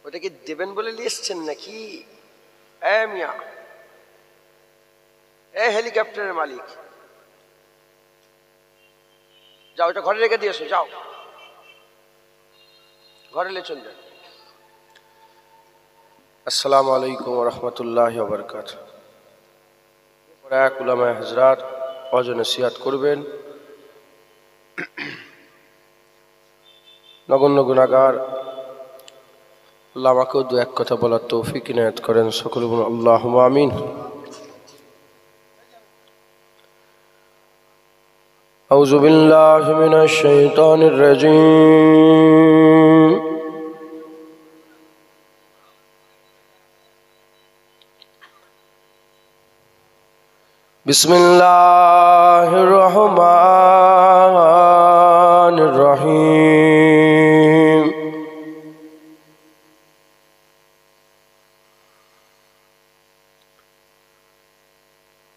ওটা কি দেবেন বলে নিয়ে এসছেন নাকি? মিয়া, হেলিকপ্টারের মালিক, যাও এটা ঘরে রেখে দিয়ে এসো, যাও ঘরে লে চল যাও। আসসালামু আলাইকুম ওয়া রাহমাতুল্লাহি ওয়া বারাকাতুহু। এক উলামায়ে হযরত ওয়াজ নসিহত করবেন। নগণ্য গুনাহগার, আল্লাহ আমাকেও দু এক কথা বলার তৌফিক ইনায়াত করেন। সকলে বলুন আল্লাহুম্মা আমিন। আউযু বিল্লাহি মিনাশ শাইতানির রাজীম। বিসমিল্লাহির রহমানির রহিম।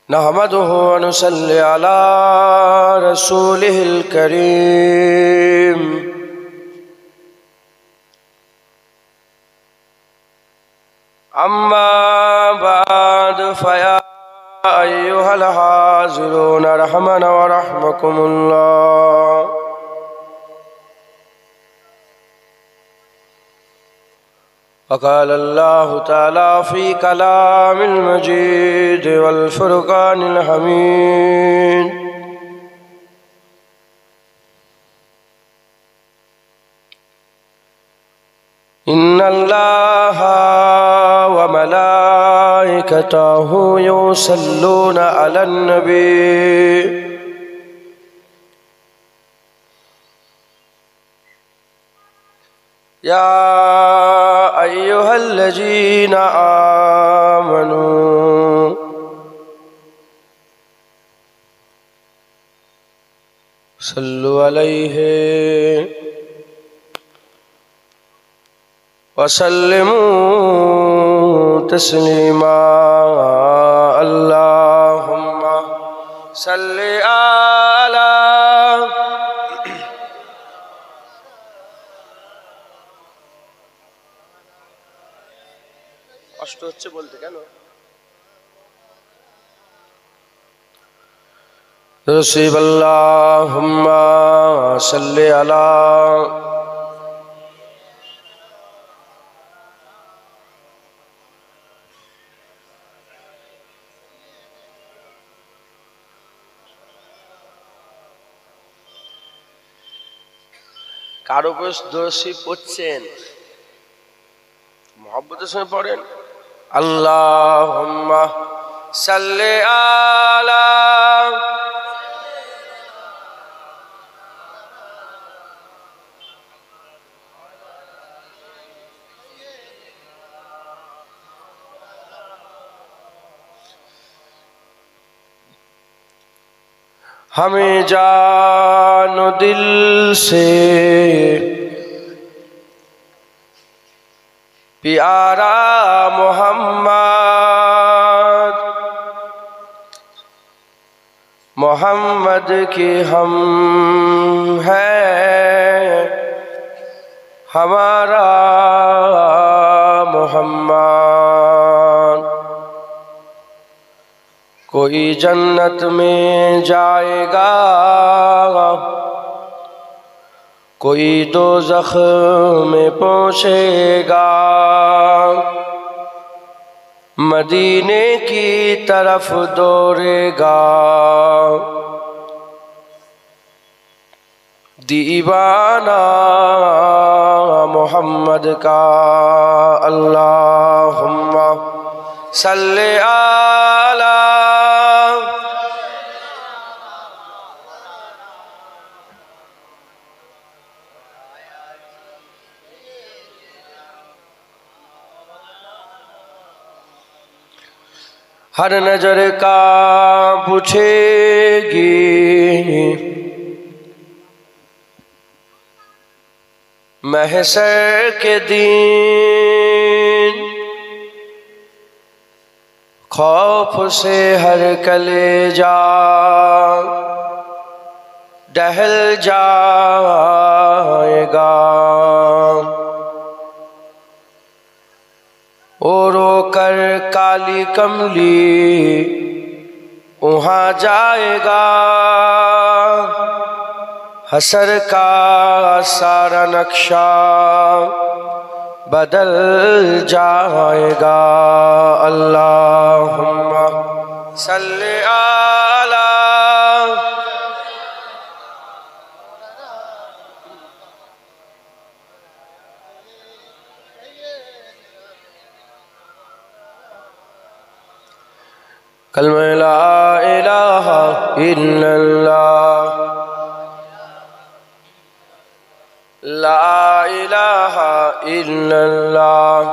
نحمده ونصلي على رسوله الكريم أما بعد فيا أيها الحاضرون رحمنا ورحمكم الله. وقال الله تعالى في كلام المجيد والفرقان الحميد إن الله وملائكته يصلون على النبي يا أيها الذين آمنوا صلوا عليه وسلموا تسليما. اللهم صل على কষ্ট হচ্ছে বলতে কেন? রসিব আল্লাহুম্মা সাল্লি আলা কারো বেশ দোষী পড়ছেন, মোহাব্বতের সঙ্গে পড়েন আল্লাহুম্মা সাল্লি আলা हमें जानो दिल से प्यारा मोहम्मद, मोहम्मद की हम हैं हमारा मोहम्मद। कोई जन्नत में जाएगा, कोई दोज़ख में पहुँचेगा, मदीने की तरफ दौड़ेगा। दीवाना मोहम्मद का अल्लाहुम्मा सल्ले आला हर नजर का पूछेगी महशर के दिन, खौफ से हर कलेजा दहल जाएगा। पर काली कमली वहाँ जाएगा, हसर का सारा नक्शा बदल जाएगा। अल्लाहुम्मा सल्ली अला कलमा ला इलाहा इल्लल्लाह, ला इलाहा इल्लल्लाह,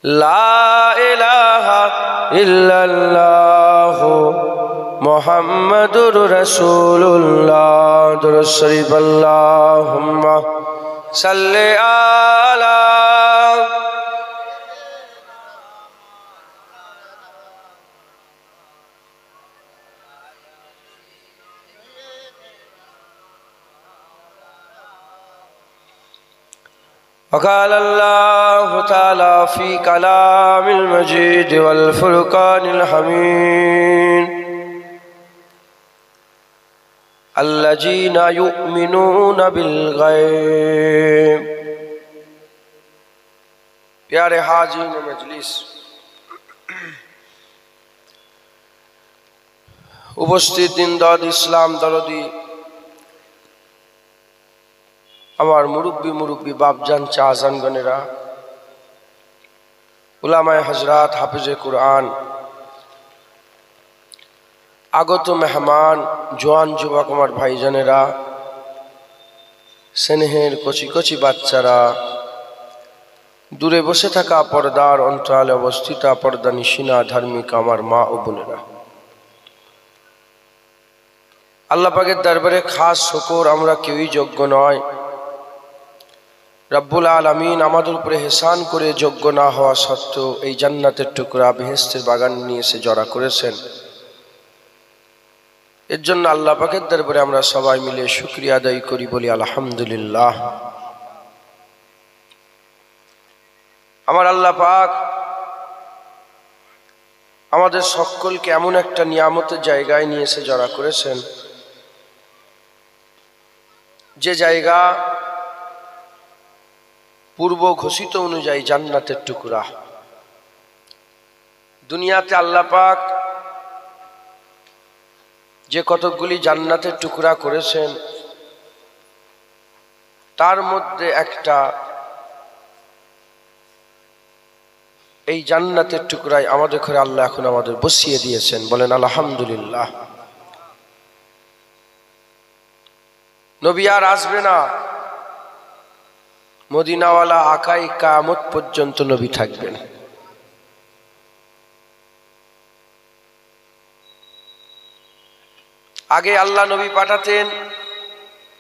ला इलाहा इल्लल्लाह, मुहम्मदुर रसूलुल्लाह। दुरूद शरीफ अल्लाहुम्मा सल्ली अला वक़ाल अल्लाहु तआला फ़ी कलामिल मजीद वल फ़ुरक़ानिल हमीद, अल्लज़ीना युमिनून बिल गैब। प्यारे हाज़रीन मजलिस, उपस्थित दिनदार इस्लाम दरदी আমার মুরব্বী মুরব্বী বাপজান চাচানগণেরা, উলামায়ে হযরত, হাফিজে কুরআন, আগত মেহমান, জওয়ান যুবক আমার ভাইজানেরা, স্নেহের কচি কচি বাচ্চারা, দূরে বসে থাকা পর্দার অন্তরালে অবস্থিত পর্দা নিশিনা ধার্মিক আমার মা ও বোনেরা, আল্লাহ পাকের দরবারে খাস শুকর, আমরা কেউই যোগ্য নয়। রব্বুল আলামিন আমাদের উপরে এহসান করে যোগ্য না হওয়া সত্ত্বেও এই জান্নাতের টুকরা বেহেশতের বাগান নিয়ে এসে জড়া করেছেন। এর জন্য আল্লাহ পাকের দরবারে আমরা সবাই মিলে শুকরিয়া আদায় করি, বলি আলহামদুলিল্লাহ। আমার আল্লাহ পাক আমাদের সকলকে এমন একটা নিয়ামতের জায়গায় নিয়ে এসে জড়া করেছেন, যে জায়গা পূর্ব ঘোষিত অনুযায়ী জান্নাতের টুকরা। দুনিয়াতে আল্লাহ পাক যে কতকগুলি জান্নাতের টুকরা করেছেন, তার মধ্যে একটা এই জান্নাতের টুকরায় আমাদের ঘরে আল্লাহ এখন আমাদের বসিয়ে দিয়েছেন, বলেন আলহামদুলিল্লাহ। নবী আর আসবে না, মদিনাওয়ালা আকাই কিয়ামত পর্যন্ত নবী থাকবেন। আগে আল্লাহ নবী পাঠাতেন,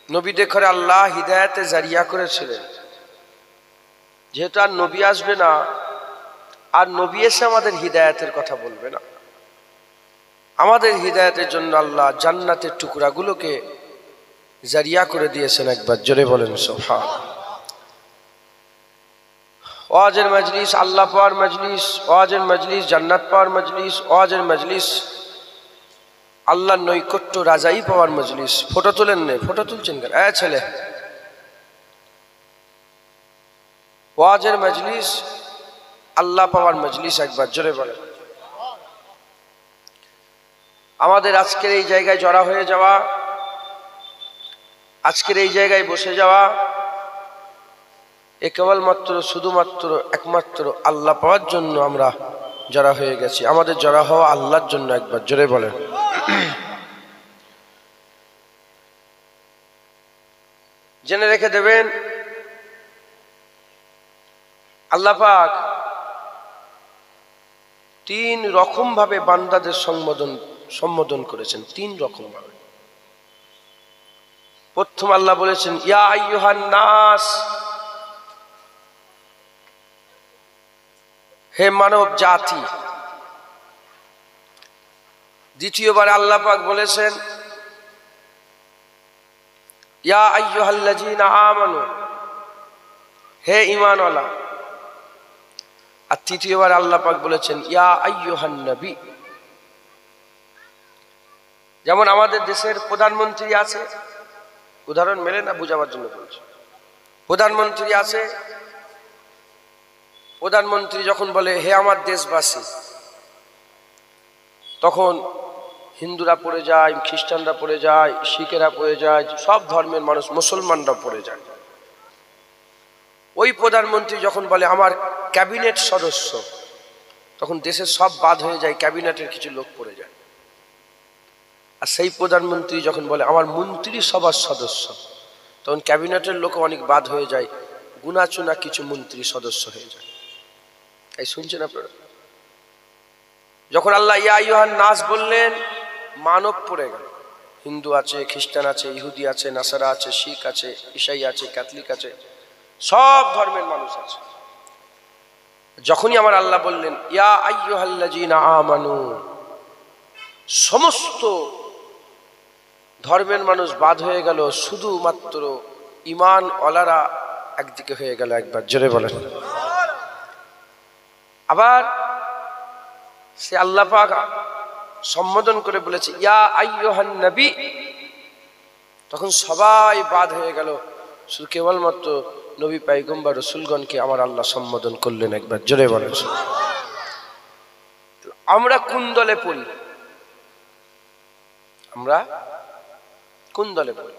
নবীদের ঘরে আল্লাহ হিদায়াতে জারিয়া করেছিলেন। যেহেতু আর নবী আসবে না, আর নবী এসে আমাদের হিদায়াতের কথা বলবে না, আমাদের হিদায়াতের জন্য আল্লাহ জান্নাতের টুকরাগুলোকে জারিয়া করে দিয়েছেন। একবার জোরে বলেন সুবহানাল্লাহ। ওয়াজের মজলিস, আল্লাহ পাওয়ার মজলিস, ওয়াজের মজলিস, জান্নাত পাওয়ার মজলিস, ওয়াজের মজলিস, আল্লাহর নৈকট্য রাজাই পাওয়ার মজলিস। ফটো তোলেন নে, ফটো তুলছেন কেন? ছেলে, ওয়াজের মজলিস, আল্লাহ পাওয়ার মজলিস, একবার জোরে বলেন। আমাদের আজকের এই জায়গায় জড়া হয়ে যাওয়া, আজকের এই জায়গায় বসে যাওয়া, এ কেবলমাত্র শুধুমাত্র একমাত্র আল্লাহ পাওয়ার জন্য আমরা জড়া হয়ে গেছি। আমাদের জড়া হওয়া আল্লাহর জন্য, একবার জোরে বলেন। জেনে রেখে দেবেন, আল্লাহ পাক তিন রকম ভাবে বান্দাদের সম্বোধন করেছেন, তিন রকম ভাবে। প্রথম আল্লাহ বলেছেন ইয়া আইয়ুহান নাস, হে মানব জাতি। দ্বিতীয়বার আল্লাহ পাক বলেছেন ইয়া আইয়ুহাল্লাযীনা আমানু, হে ঈমানওয়ালা। আর তৃতীয়বার আল্লাহ পাক বলেছেন ইয়া আইয়ুহান নবী। যেমন আমাদের দেশের প্রধানমন্ত্রী আছে, উদাহরণ মেলে না বুঝাবার জন্য বলছি। প্রধানমন্ত্রী আছে, প্রধানমন্ত্রী যখন বলে হে আমার দেশবাসী, তখন হিন্দুরা পড়ে যায়, খ্রিস্টানরা পড়ে যায়, শিখেরা পড়ে যায়, সব ধর্মের মানুষ, মুসলমানরা পড়ে যায়। ওই প্রধানমন্ত্রী যখন বলে আমার ক্যাবিনেট সদস্য, তখন দেশের সব বাদ হয়ে যায়, ক্যাবিনেটের কিছু লোক পড়ে যায়। আর সেই প্রধানমন্ত্রী যখন বলে আমার মন্ত্রী সভার সদস্য, তখন ক্যাবিনেটের লোক অনেক বাদ হয়ে যায়, গুনাচুনা কিছু মন্ত্রী সদস্য হয়ে যায়। এই শুনছেন আপনারা? যখন আল্লাহ ইয়া আইয়ুহান নাস বললেন, মানব পড়ে গেল। হিন্দু আছে, খ্রিস্টান আছে, ইহুদি আছে, নাসারা আছে, শিখ আছে, ঈসাই আছে, ক্যাথলিক আছে, সব ধর্মের মানুষ আছে। যখনই আমার আল্লাহ বললেন ইয়া আইয়ুহাল্লাযীনা আমানু, সমস্ত ধর্মের মানুষ বাদ হয়ে গেল, শুধুমাত্র ঈমান ওয়ালারা একদিকে হয়ে গেল। একবার জোরে বলেন। আবার সে আল্লাহ পাক সম্বোধন করে বলেছে ইয়া আইয়ুহান নবী, তখন সবাই বাদ হয়ে গেল, শুধু কেবলমাত্র নবী পয়গম্বর রাসূলগণকে আমার আল্লাহ সম্বোধন করলেন। একবার জোরে বলেন। আমরা কোন দলে পড়ি? আমরা কোন দলে পড়ি?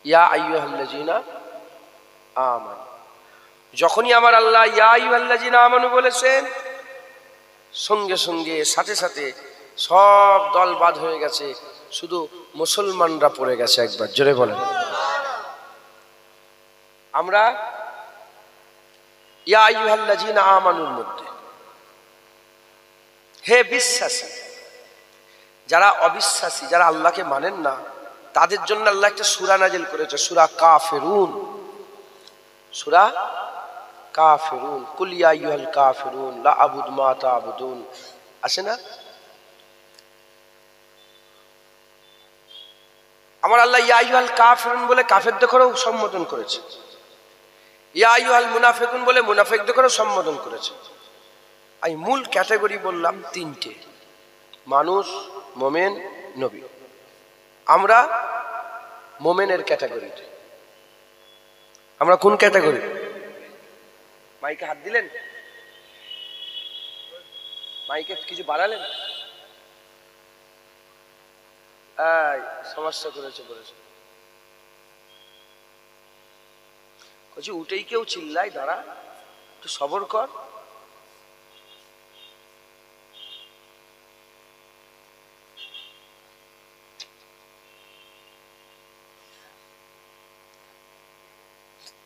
ইয়া আইয়ুহাল্লাযীনা আমানু। যখনই আমার আল্লাহ ইয়া আইয়ুহাল্লাযীনা আমানু বলেছেন, সঙ্গে সঙ্গে সাথে সাথে সব দল বাদ হয়ে গেছে, শুধু মুসলমানরা পড়ে গেছে। একবার জোরে বলেন। আমরা ইয়া আইয়ুহাল্লাযীনা আমানুর মধ্যে হে বিশ্বাসী, যারা অবিশ্বাসী, যারা আল্লাহকে মানেন না, তাদের জন্য আল্লাহ একটা সূরা নাজিল করেছে, সূরা কাফিরুন। সূরা কাফিরুন, কুল ইয়া আইয়ুহাল কাফিরুন লা আবুদু মা তা'বুদুন, আছে না? আমার আল্লাহ ইয়া আইয়ুহাল কাফিরুন বলে কাফেরদেরও সম্বোধন করেছে, ইয়া আইয়ুহাল মুনাফিকুন বলে মুনাফিকদেরও সম্বোধন করেছে। আমি মূল ক্যাটাগরি বললাম তিনটে: মানুষ, মোমেন, নবী। আমরা মোমেনের ক্যাটাগরিতে। আমরা কোন ক্যাটাগরি? মাইকে হাত দিলেন? মাইকে কিছু বাড়ালেন? সমস্যা করেছে বলেছে। বলছি উঠেই কেউ চিল্লাই, দাঁড়া একটু সবর কর।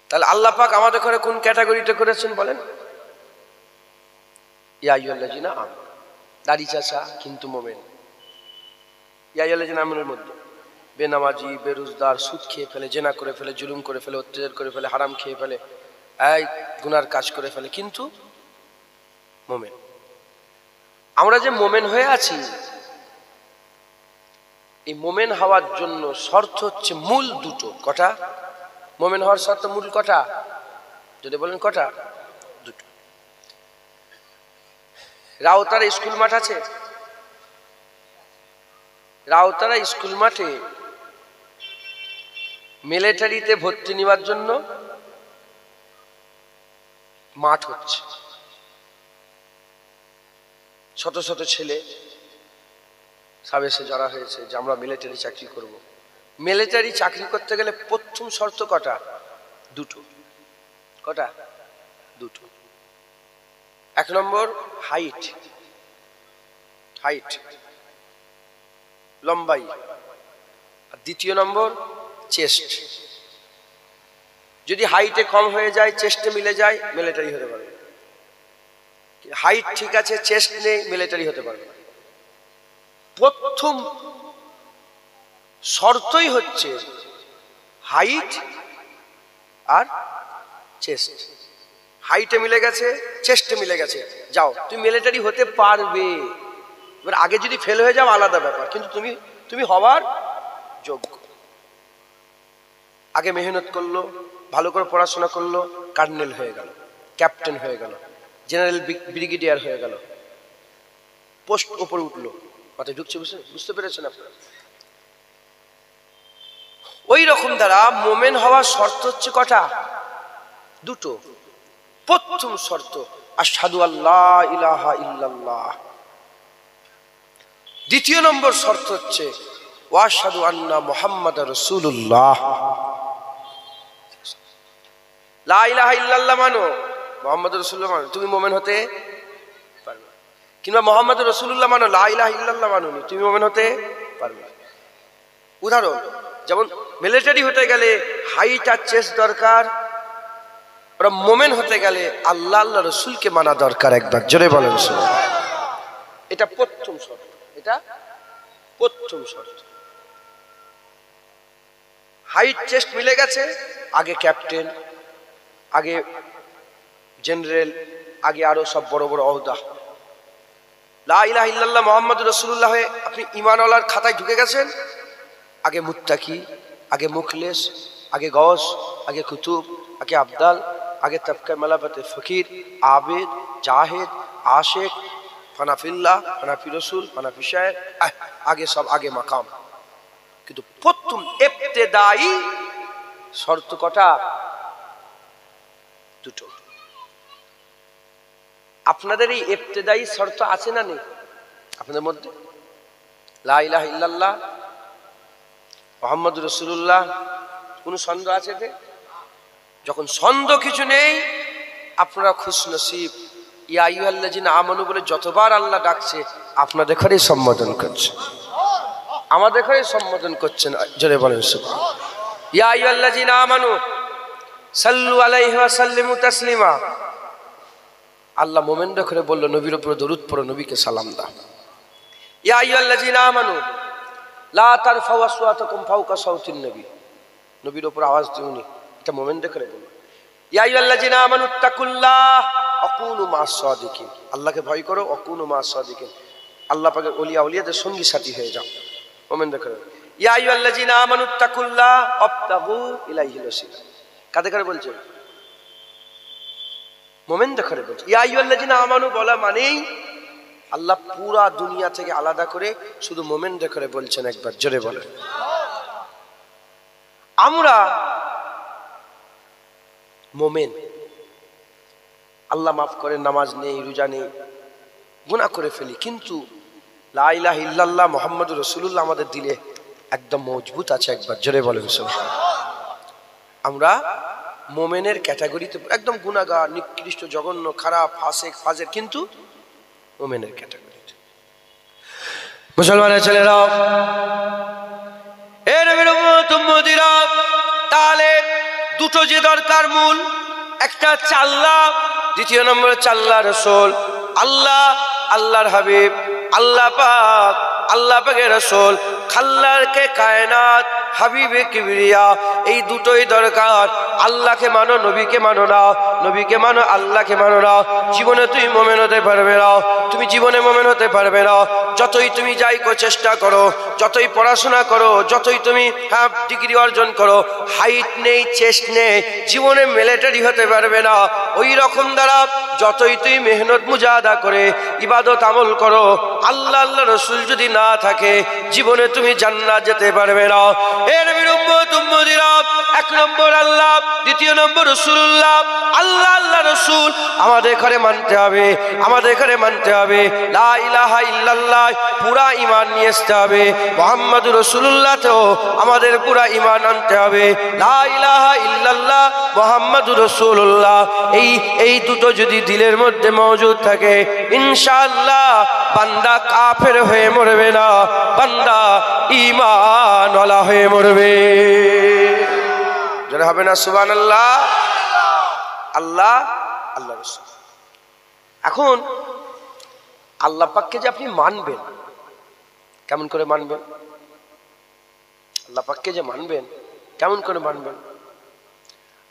তাহলে আল্লাহ পাক আমাদের ঘরে কোন ক্যাটাগরিতে করেছেন বলেন? ইয়া আইয়ুহাল্লাযীনা আমানু, দাড়ি চাচা কিন্তু মোমেন। ইয়া আইয়ুহাল্লাযীনা আমানুর মধ্যে বেনামাজি, বেরোজগার, সুদ খেয়ে ফেলে, জেনা করে ফেলে, জুলুম করে ফেলে, অত্যাচার করে ফেলে, হারাম খেয়ে ফেলে, এই গুনার কাজ করে ফেলে, কিন্তু মোমেন। আমরা যে মোমেন হয়ে আছি, এই মোমেন হওয়ার জন্য শর্ত হচ্ছে মূল দুটো। কটা? মোমেন হওয়ার শর্ত মূল কটা? যদি বলেন কটা? দুটো। রাউতারা স্কুল মাঠ আছে, রাউতারা স্কুল মাঠে মিলিটারিতে ভর্তি নেওয়ার জন্য মাঠ হচ্ছে। শত শত ছেলে সব এসে জড়া হয়েছে যে আমরা মিলিটারি চাকরি করব। মিলিটারি চাকরি করতে গেলে প্রথম শর্ত কটা? দুটো। কটা? দুটো। এক নম্বর হাইট, হাইট লম্বাই। আর দ্বিতীয় নম্বর চেস্ট। যদি হাইটে কম হয়ে যায়, চেস্টে মিলে যায়, মিলিটারি হতে পারবে। হাইট ঠিক আছে, চেস্ট নেই, মিলিটারি হতে পারবে। প্রথম শর্তই হচ্ছে হাইট আর চেস্ট। হাইটে মিলে গেছে, চেস্টে মিলে গেছে, যাও তুমি মিলিটারি হতে পারবে। এবার আগে যদি ফেল হয়ে যাও আলাদা ব্যাপার, কিন্তু তুমি হওয়ার যোগ্য। আগে মেহনত করলো, ভালো করে পড়াশোনা করলো, কার্নেল হয়ে গেল, ক্যাপ্টেন হয়ে গেল, জেনারেল ব্রিগেডিয়ার হয়ে গেল, পোস্ট ওপরে উঠলো, মাথায় ঢুকছে, বুঝতে পেরেছেন আপনারা? ওই রকম দ্বারা মোমেন হওয়ার শর্ত হচ্ছে কটা? দুটো। প্রথম শর্ত আশহাদু আল্লা ইলাহা ইল্লাল্লাহ। দ্বিতীয় নম্বর শর্ত হচ্ছে ওয়া আশহাদু আন্না মুহাম্মাদার রাসূলুল্লাহ। লা ইলাহা ইল্লাল্লাহ মানো, মুহাম্মাদুর রাসূলুল্লাহ মানো, তুমি মোমেন হতে পারবে না। কিংবা মুহাম্মাদুর রাসূলুল্লাহ মানো, লা ইলাহা ইল্লাল্লাহ মানো, তুমি মোমেন হতে পারবে না। উদাহরণ, যেমন মিলিটারি হতে গেলে হাইট আর চেস্ট দরকার, ওরা মোমেন হতে গেলে আল্লাহ আল্লাহ রসুলকে মানা দরকার। একবার জোরে বলেন সুবহানাল্লাহ। এটা প্রথম শর্ত, এটা প্রথম শর্ত। হাইট চেস্ট মিলে গেছে, আগে ক্যাপ্টেন, আগে জেনারেল, আগে আরো সব বড় বড় ওহদা। লা ইলাহা ইল্লাল্লাহ মুহাম্মাদুর রাসূলুল্লাহ হয়ে আপনি ঈমানওয়ালার খাতায় ঢুকে গেছেন, আগে মুত্তাকি, আগে মুখলেস, আগে গওস, আগে কুতুব, আগে আবদাল, আগে তবকা মালাবাতে ফকির, আবেদ, জাহেদ, আশেক, ফানাফিল্লাহ, ফানাফি রসুল, ফানাফি শায়ের, আগে সব আগে মাকাম। কিন্তু প্রথম ইবতেদাই শর্ত কটা? দুটো। আপনাদের এই ইবতেদাই শর্ত আছে না নেই আপনাদের মধ্যে? লা ইলাহা ইল্লাল্লাহ মুহাম্মাদুর রাসূলুল্লাহ, কোন সন্দেহ আছে এতে? যখন সন্দেহ কিছু নেই, আপনারা খুশনসিব। ইয়া আইয়ুহাল্লাযিনা আমানু বলে যতবার আল্লাহ ডাকছে আপনাদের ঘরেই সম্বোধন করছে, আমাদের ঘরেই সম্বোধন করছেন। জোরে বলেন সুবহানাল্লাহ। ইয়া আইয়ুহাল্লাযিনা আমানু সাল্লু আলাইহি ওয়া সাল্লিমু তাসলিমা। আল্লাহ মুমিনদের ঘরে বলল নবীর উপর দরুদ পড়ো, নবীকে সালাম দাও। ইয়া আইয়ুহাল্লাযিনা আমানু লা তারফাউ আসওয়াতাকুম ফাওকা সাওতিন নবী, নবীর উপর আওয়াজ দিওনি, এটা মুমিনদের ঘরে বলল। ইয়া আইয়ুহাল্লাযিনা আমানুত্তাকুল্লাহ ওয়া কুনু মা'আস সাদিকিন, আল্লাহকে ভয় করো, ওয়া কুনু মা'আস সাদিকিন, আল্লাহ পাকের ওলিয়া ওলিয়াদের সঙ্গী সাথী হয়ে যাও। মুমিনদের ঘরে ইয়া আইয়ুহাল্লাযিনা আমানুত্তাকুল্লাহ ওয়াবতাগু ইলাইহিল ওয়াসিলা, কাদের ঘরে বলছে? মুমিনদের ঘরে বলছে। ইয়া আইয়ুহাল্লাযিনা আমানু বলা মানেই আল্লাহ পুরা দুনিয়া থেকে আলাদা করে শুধু মুমিনদের ঘরে বলছেন। একবার জোরে বলেন। আমরা মুমিন, আল্লাহ মাফ করে, নামাজ নেই, রোজা নেই, গুনাহ করে ফেলি, কিন্তু লা ইলাহা ইল্লাল্লাহ মুহাম্মাদুর রাসূলুল্লাহ আমাদের দিলে একদম মজবুত আছে। একবার জোরে বলেন সুবহানাল্লাহ। আমরা মুমিনের ক্যাটাগরিতে একদম গুনাহগার, নিকৃষ্ট, জঘন্য, খারাপ, ফাসিক, ফাজের, কিন্তু মুমিনের ক্যাটাগরিতে। মুসলমানের ছেলেরা, এ নবীর উম্মত উম্মতিরা, তাহলে দুটো যে দরকার মূল, একটা হচ্ছে আল্লাহ, দ্বিতীয় নম্বর হচ্ছে আল্লাহ রাসূল। আল্লাহ, আল্লাহর হাবিব, আল্লাহ পাক, আল্লাহ পাকের রাসূল, খাল্লাকে কায়নাত, হাবিবে কিবরিয়া, এই দুটোই দরকার। আল্লাহকে মানো, নবীকে মানো না, নবীকে মানো, আল্লাহকে মানো না, জীবনে তুমি মুমিন হতে পারবে না। তুমি জীবনে মুমিন হতে পারবে না যতই তুমি যাই চেষ্টা করো, যতই পড়াশোনা করো, যতই তুমি ডিগ্রি অর্জন করো, হাইট নেই, চেস্ট নেই, জীবনে মিলিটারি হতে পারবে না। ওই রকম দ্বারা যতই তুমি মেহনত মুজাহাদা করে ইবাদত আমল করো, আল্লাহ আল্লাহ রসুল যদি না থাকে জীবনে তুমি জান্নাত যেতে পারবে না। এর নবীর উম্মত উম্মতিরা, এক নম্বর আল্লাহ, দ্বিতীয় নম্বর রাসূলুল্লাহ। আল্লাহ আল্লাহ রসুল আমাদের ঘরে মানতে হবে, আমাদের ঘরে মানতে হবে। লা ইলাহা ইল্লাল্লাহ পুরা ঈমান নিয়ে আসতে হবে। মুহাম্মাদুর রাসূলুল্লাহতেও আমাদের পুরা ঈমান আনতে হবে। লা ইলাহা ইল্লাল্লাহ মুহাম্মাদুর রাসূলুল্লাহ, এই দুটো যদি দিলের মধ্যে মওজুদ থাকে, ইনশাআল্লাহ বান্দা কাফের হয়ে মরবে না, বান্দা ঈমানওয়ালা হয়ে মরবে। যারা হবে না সুবহানাল্লাহ। আল্লাহ, আল্লাহ রাসূল। এখন আল্লাহ পাককে যে আপনি মানবেন, কেমন করে মানবেন? আল্লাহ পাককে যে মানবেন, কেমন করে মানবেন?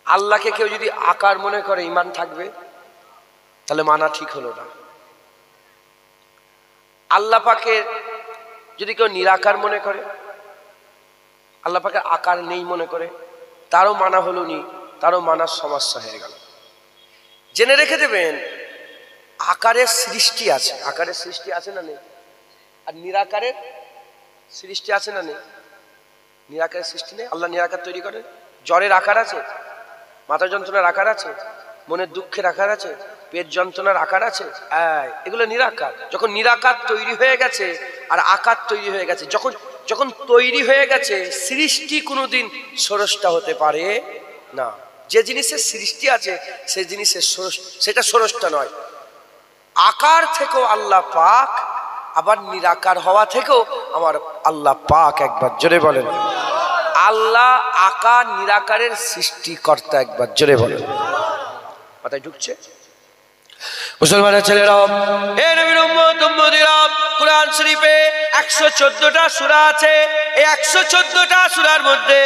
আল্লাহকে কেউ যদি আকার মনে করে ঈমান থাকবে, তাহলে মানা ঠিক হলো না। আল্লাহ পাকের যদি কেউ নিরাকার মনে করে, আল্লাহ পাকের আকার নেই মনে করে, তারও মানা হলো নি, তারও মানার সমস্যা হয়ে গেল। জেনে রেখে দেবেন, আকারের সৃষ্টি আছে, আকারের সৃষ্টি আছে না নেই? আর নিরাকারের সৃষ্টি আছে না নেই? নিরাকারের সৃষ্টি নেই, আল্লাহ নিরাকার তৈরি করেন। জ্বরের আকার আছে, মাথা যন্ত্রণার আকার আছে, মনের দুঃখের আকার আছে, পেট যন্ত্রণার আকার আছে, এগুলো নিরাকার। যখন নিরাকার তৈরি হয়ে গেছে আর আকার তৈরি হয়ে গেছে, যখন যখন তৈরি হয়ে গেছে, সৃষ্টি কোনোদিন ষোড়শটা হতে পারে না। যে জিনিসের সৃষ্টি আছে সেই জিনিসের সেটা ষোড়শটা নয়। আকার থেকেও আল্লাহ পাক, আবার নিরাকার হওয়া থেকেও আমার আল্লাহ পাক। একবার জোরে বলেন আল্লাহ আকার নিরাকারের সৃষ্টিকর্তা। একবার জোরে বলেন। মাথায় ঢুকছে? মুসলমানের ছেলেরা, হে নবীর উম্মত উম্মতিরা, কুরআন শরীফে 114টা সূরা আছে। এই 114টা সূরার মধ্যে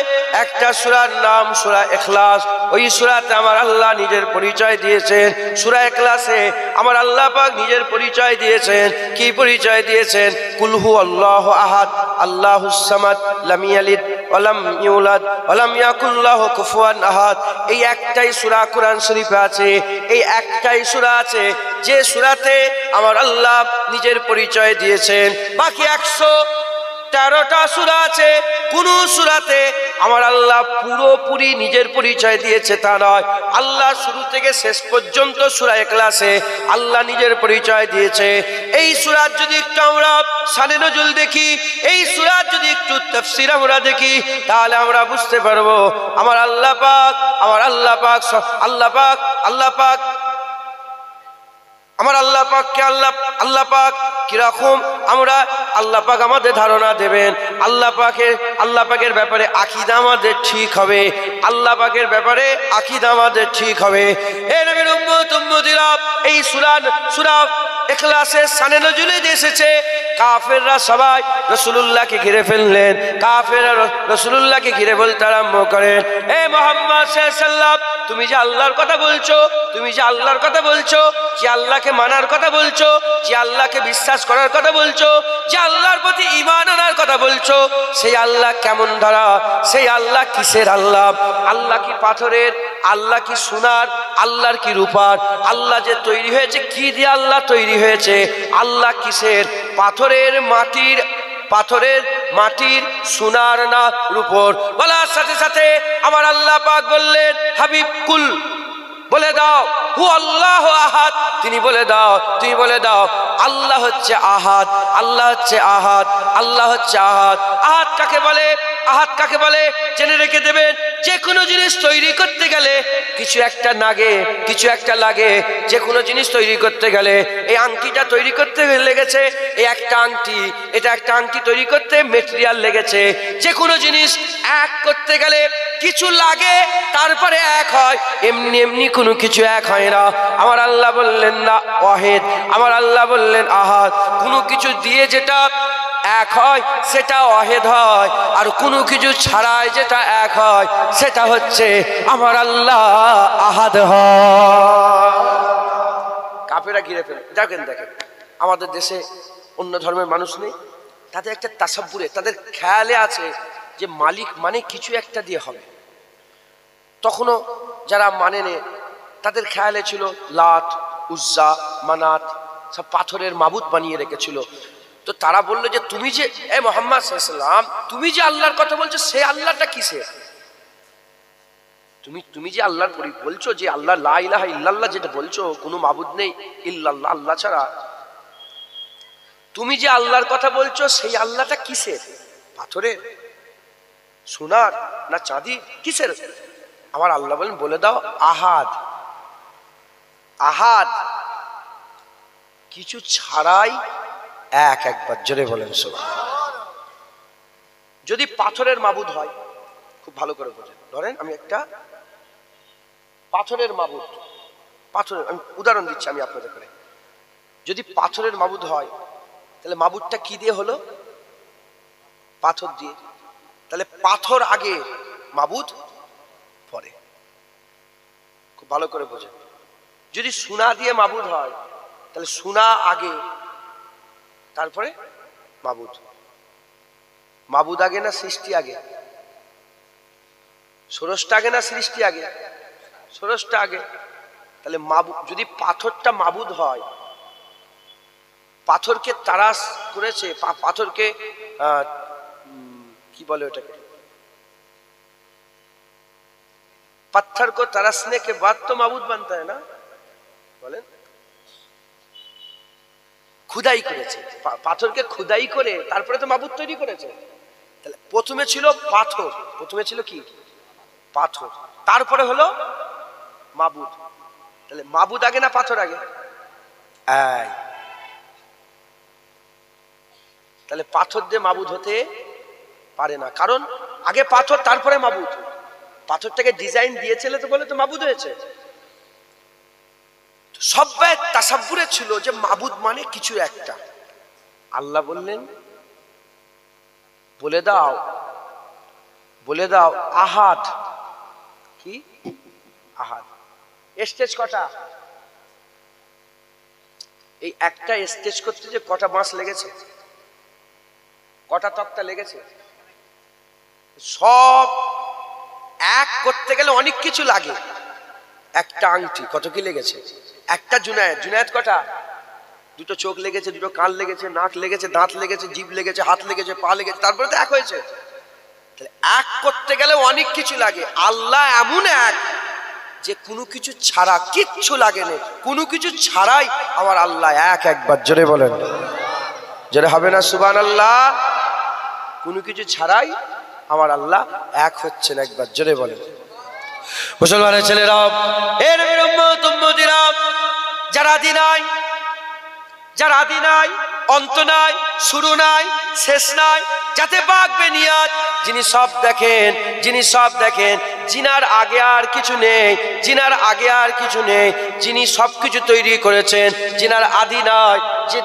একটা সূরার নাম সূরা ইখলাস। ওই সূরাতে আমার আল্লাহ নিজের পরিচয় দিয়েছেন। সূরা ইখলাসে আমার আল্লাহ পাক নিজের পরিচয় দিয়েছেন। কি পরিচয় দিয়েছেন? কুল হু আল্লাহু আহাদ আল্লাহুস সামাদ লাম ইয়ালিদ ওয়া লাম ইউলাদ ওয়া লাম ইয়াকুল লাহু কুফুয়ান আহাদ। এই একটাই সূরা কুরআন শরীফে আছে। এই একটাই সূরা আছে যে সূরাতে আমার আল্লাহ নিজের পরিচয় দিয়েছেন। বাকি 113টা সূরা আছে, কোন সূরাতে আমার আল্লাহ পুরোপুরি নিজের পরিচয় দিয়েছে তা নয়। আল্লাহ শুরু থেকে শেষ পর্যন্ত সূরা ইখলাসে আল্লাহ নিজের পরিচয় দিয়েছে। এই সূরার যদি একটু আমরা শানে নজুল দেখি, এই সূরার যদি একটু তাফসীর আমরা দেখি, তাহলে আমরা বুঝতে পারবো আমার আল্লাহ পাক, আমার আল্লাহ পাক, আল্লাহ পাক, আল্লাহ পাক, আমার আল্লাহ পাককে আল্লাহ পাক কিরকম আমরা আল্লাহ পাক আমাদের ধারণা দেবেন। আল্লাহ পাকের ব্যাপারে আকীদা আমাদের ঠিক হবে। আল্লাহ পাকের ব্যাপারে আকীদা আমাদের ঠিক হবে। হে নবীর উম্মত উম্মতিরা, এই সূরা ইখলাসের শানে নজুলে এসেছে কাফেররা সবাই রাসূলুল্লাহকে ঘিরে ফেললেন। কাফেররা রাসূলুল্লাহকে ঘিরে বলতে আরম্ভ করেন, হে মুহাম্মদ সাল্লাল্লাহু আলাইহি ওয়াসাল্লাম, তুমি যে আল্লাহর কথা বলছো, তুমি যে আল্লাহর কথা বলছো, যে আল্লাহকে মানার কথা বলছো, যে আল্লাহকে বিশ্বাস করার কথা বলছো, যে আল্লাহর প্রতি ঈমান আনার কথা বলছো, সেই আল্লাহ কেমন ধরা? সেই আল্লাহ কিসের আল্লাহ? আল্লাহ কি পাথরের? আল্লাহ কি সোনার? আল্লাহর কি রূপার? আল্লাহ যে তৈরি হয়েছে কি দিয়ে আল্লাহ তৈরি হয়েছে? আল্লাহ কিসের? পাথরের, মাটির, সোনার না রূপর? বলার সাথে সাথে আমার আল্লাহ পাক বললেন, হাবিব কুল, বলে দাও হু আল্লাহু আহাদ। তুমি বলে দাও আল্লাহ হচ্ছে আহাদ, আল্লাহ হচ্ছে আহাদ, আল্লাহ হচ্ছে আহাদ। আহাদ কাকে বলে? আহাদ কাকে বলে জেনে রেখে দেবেন। যে কোনো জিনিস তৈরি করতে গেলে কিছু একটা লাগে। যে কোনো জিনিস তৈরি করতে গেলে, এই আংটিটা তৈরি করতে লেগেছে এই একটা আংটি, এটা একটা আংটি তৈরি করতে মেটেরিয়াল লেগেছে। যে কোনো জিনিস এক করতে গেলে কিছু লাগে, তারপরে এক হয়। এমনি এমনি কোনো কিছু এক হয় না। আমার আল্লাহ বললেন না ওয়াহিদ, আমার আল্লাহ বললেন আহাদ। কোনো কিছু দিয়ে যেটা এক হয় সেটা ওয়াহিদ হয়, আর কোনো কিছু ছাড়াই যেটা এক হয় সেটা হচ্ছে আমার আল্লাহ আহাদ হয়। কাফেরা ঘিরে ফেলে। দেখেন আমাদের দেশে অন্য ধর্মের মানুষ নেই, তাদের একটা তাসাব্বুরে, তাদের খেয়ালে আছে যে মালিক মানে কিছু একটা দিয়ে হবে। তখনও যারা মানে নে, তাদের খেয়ালে ছিল লাত, উজ্জা, মানাত, সব পাথরের মাবুদ বানিয়ে রেখেছিল। তো তারা বললো যে তুমি যে মুহাম্মদ সাল্লাল্লাহু আলাইহি ওয়াসাল্লাম, তুমি যে আল্লাহর কথা বলছো, সেই আল্লাহটা কিসের? তুমি যে আল্লাহর বলছো, যে আল্লাহ লা ইলাহা ইল্লাল্লাহ যেটা বলছো, কোনো মাবুদ নেই ইল্লাল্লাহ, আল্লাহ ছাড়া, তুমি যে আল্লাহর কথা বলছো সেই আল্লাহটা কিসের? পাথরের, সোনার না চাঁদি, কিসের? আমার আল্লাহ বলেন, বলে দাও আহাদ। আহাদ কিছু ছাড়াই এক। একবার জোরে বলেন সুবহানাল্লাহ। যদি পাথরের মাবুদ হয়, খুব ভালো করে বোঝেন। ধরেন আমি একটা পাথরের মাবুদ, আমি উদাহরণ দিচ্ছি আমি আপনাদের করে। যদি পাথরের মাবুদ হয়, তাহলে মাবুদটা কি দিয়ে হলো? পাথর দিয়ে। তাহলে পাথর আগে, মাবুদ পরে। খুব ভালো করে বোঝেন। যদি সোনা দিয়ে মাবুদ হয়, তাহলে সোনা আগে, তারপরে মাবুদ। মাবুদ আগে না সৃষ্টি আগে? ষোড়শটা আগে না সৃষ্টি আগে? ষোড়শটা আগে। তাহলে মাবুদ, যদি পাথরটা মাবুদ হয়, পাথরকে তারাশ করেছে, পাথরকে কি বলে ওটাকে, पत्थर को तरसने के बाद तो माबूद बनता है ना, বলেন। খুদাই করেছে, পাথরকে খুদাই করে তারপরে তো মাবুদ তৈরি করেছে। তাহলে প্রথমে ছিল পাথর, প্রথমে ছিল কি পাথর, তারপরে হলো মাবুদ। তাহলে মাবুদ আগে না পাথর আগে? তাহলে পাথর দিয়ে মাবুদ হতে পারে না, কারণ আগে পাথর তারপরে মাবুদ। পাথরটাকে ডিজাইন দিয়েছিল তো বলে তো মাবুদ হয়েছে। সবাই তাসাব্বুরে ছিল যে মাবুদ মানে কিছু একটা। আল্লাহ বললেন বলে দাও, বলে দাও আহাদ। কি আহাদ? স্টেজ কটা? এই একটা স্টেজ করতে যে কটা মাস লেগেছে, কটা তক্তা লেগেছে, সব এক করতে গেলে অনেক কিছু লাগে। একটা আংটি কত কি লেগেছে, একটা জুনায়েত, জুনায়েত কটা? দুটো চোখ লেগেছে, দুটো কান লেগেছে, নাক লেগেছে, দাঁত লেগেছে, জিভ লেগেছে, হাত লেগেছে, পা লেগেছে, তারপরে তো এক হয়েছে। এক করতে গেলে অনেক কিছু লাগে। আল্লাহ এমন এক যে কোনো কিছু ছাড়া কিচ্ছু লাগে না, কোনো কিছু ছাড়াই আমার আল্লাহ এক। একবার জোরে বলেন, জোরে হবে না সুবহানাল্লাহ? কোনো কিছু ছাড়াই আমার আল্লাহ এক হচ্ছেন, একবার জোরে বলেন। মুসলমানের ছেলেরা, এর উম্মত উম্মতিরা, যার আদি নাই, যার আদি নাই, অন্ত নাই, শুরু নাই, শেষ নাই, যাতে পাক বেনিয়াত, যিনি সব দেখেন, যিনি সব দেখেন, যিনার আগে আর কিছু নেই, যিনার আগে আর কিছু নেই, যিনি সবকিছু তৈরি করেছেন, যিনার আদি নাই,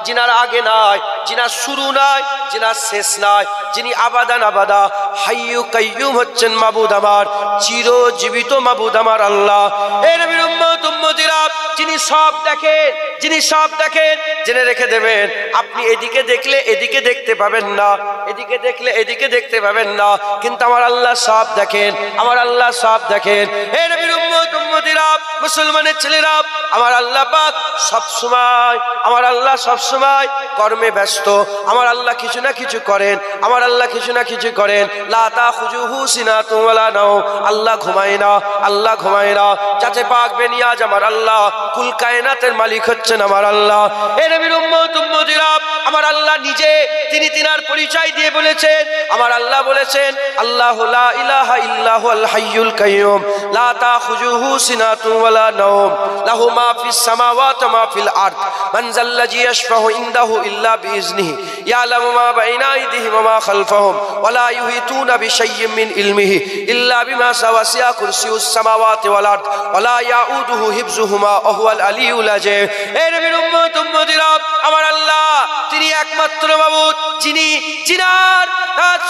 যিনার আগে নাই, যিনার শুরু নাই, যিনার শেষ নাই, যিনি আবাদান আবাদা হাইয়ু কাইয়ুম হচ্ছেন মাবুদ আমার, চিরজীবিত মাবুদ আমার আল্লাহ। এ নবীর উম্মত উম্মতিরা, যিনি সব দেখেন, যিনি সব দেখেন, জেনে রেখে দেবেন, আপনি এদিকে দেখলে এদিকে দেখতে পাবেন না, এদিকে দেখলে এদিকে দেখতে পাবেন না, কিন্তু আমার আল্লাহ সব দেখেন, আমার আল্লাহ সব দেখেন। হে নবীর উম্মত উম্মতিরা, মুসলমানের ছেলেরা, আমার আল্লাহ পাক সব সময়, আমার আল্লাহ সব সময় কর্মে ব্যস্ত। আমার আল্লাহ কিছু না কিছু করেন, আমার আল্লাহ কিছু না কিছু করেন। লা তাখুযুহু সিনাতুন ওয়ালা নাওম, আল্লাহ ঘুমায় না, আল্লাহ ঘুমায় না। যাতে পাক বেনিয়াজ আমার আল্লাহ, কুল কায়নাতের মালিক হচ্ছেন আমার আল্লাহ। হে নবীর উম্মত উম্মতিরা, আমার আল্লাহ নিজে তিনি তিনার পরিচয় দিয়ে বলেছেন, আমার আল্লাহ বলেছেন, আল্লাহু লা ইলাহা ইল্লাহু আল হাইয়ুল কাইয়ুম, লা তাখুযুহু সিনাতুন ওয়ালা নাওম, লাহু মা ফিস সামাওয়াতি ওয়া মা ফিল আরদ, মান যাল্লাযী ইয়াশফাউ ইনদাহু ইল্লা বিইজনিহি, ইয়ালামু মা বাইনা আইদিহিম ওয়া মা খালফাহুম, ওয়া লা ইউহিতুনা বিশাইয়্যিন মিন ইলমিহি ইল্লা বিমা শাওয়া কুরসিয়ুস সামাওয়াতি ওয়াল আরদ, ওয়া লা ইয়াউদুহু হিফযুহুমা ওয়া হুয়াল আলিয়্যুল আযীম। হে নবীর উম্মত উম্মতিরা, আমার আল্লাহ তিনি একমাত্র মাবুদ, যিনি, যিনার